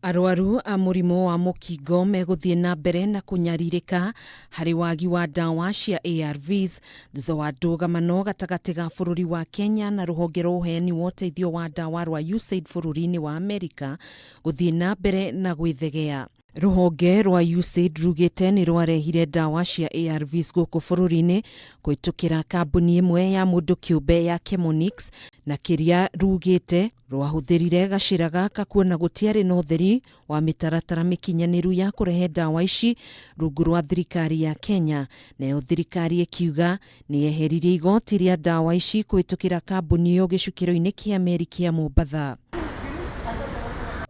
Arwaru a murimu wa mukingo meguthie na mbere na kunyaririka hari wagi wa ndawa cia ARVs thutha wa ndugamano gatagati ga bururi wa Kenya na ruhonge rwa uheani wa uteithio wa ndawa rwa USAID bururi-ini wa Amerika guthie na mbere na gwithegea. Ruhonge rwa USAID rugite ni rwarehire ndawa cia ARVs guku bururi-ini kuitukira kambuni imwe ya mundu kiumbe ya Chemonix na kiria rugite rwahuthirire gacira gaka kuona gutiari na utheri wa mitaratara mikinyaniru ya kurehe ndawa ici rungu rwa thirikari ya Kenya. Nayo thirikari ikiuga ni yeheririe igoti ria ndawa ici kuitukira kambuni yo gicukiro-ini kia Amerika ya Mombasa.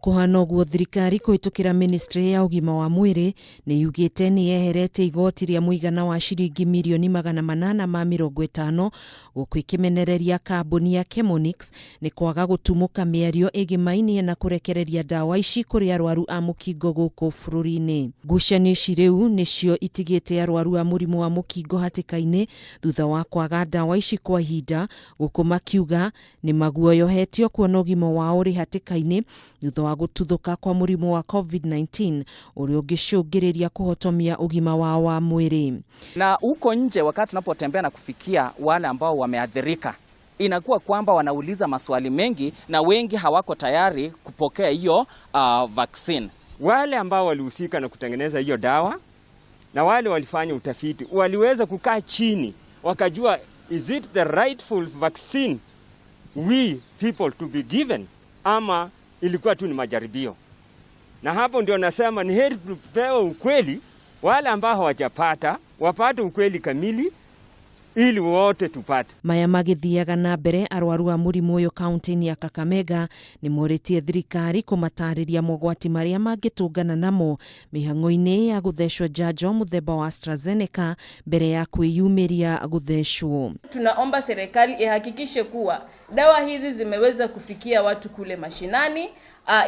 Kuhana guo thirikari kuitukira ministry ya ugima wa mwiri ni yugite ni yeherete igoti ria muigana wa shiringi milioni 850 gukwikimenereria kambuni ya Chemonix ni kwaga gutumuka miario igimainie na kurekereria ndawa ici kuri arwaru a mukingo guku bururi-ini. Ngucanio ici riu nicio itigite arwaru a murimu wa mukingo hatikaini thutha wa kwaga ndawa ici kwa ihinda, guku makiuga ni maguoyohetio kuona ugima wao uri hatikaini thutha wa gututhuka kwa murimu wa COVID-19 uria ungicungiriria kuhotomia ugima wao wa mwiri. Na huko nje wakati tunapotembea na kufikia wale ambao wameathirika, inakuwa kwamba wanauliza maswali mengi na wengi hawako tayari kupokea hiyo vaccine. Wale ambao walihusika na kutengeneza hiyo dawa na wale walifanya utafiti waliweza kukaa chini wakajua, is it the rightful vaccine we people to be given, ama ilikuwa tu ni majaribio. Na hapo ndio nasema ni heri tupewe ukweli, wale ambao hawajapata wapate ukweli kamili ili wote tupate. Maya magithiaga na mbere arwaru a murimu uyu kaunti ya Kakamega ni moritie thirikari kumatariria mogwati maria mangitungana namo mihango-ini ya gutheshwa njanjo muthemba wa AstraZeneca mbere ya kwiyumiria gutheshwo. Tunaomba serikali ihakikishe kuwa dawa hizi zimeweza kufikia watu kule mashinani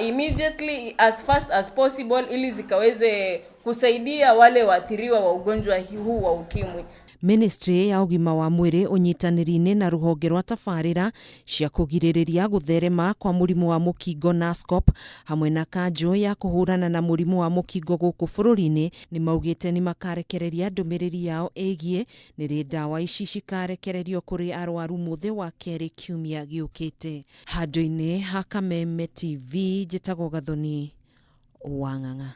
immediately as fast as possible ili zikaweze kusaidia wale waathiriwa wa ugonjwa huu wa ukimwi. Ministry ya ugima wa mwiri unyitaniri-ini na ruhonge rwa tabarira cia kugiririria gutherema kwa murimu wa mukingo NASCOP hamwe na kanjo ya kuhurana na murimu wa mukingo guku bururi-ini ni maugite ni makarekereria ndumiriri yao egie ni ri ndawa ici cikarekererio kuri arwaru muthe wa keri kiumia giukite. Handu-ini ha Kameme TV njitagwo Gathoni Wang'ang'a.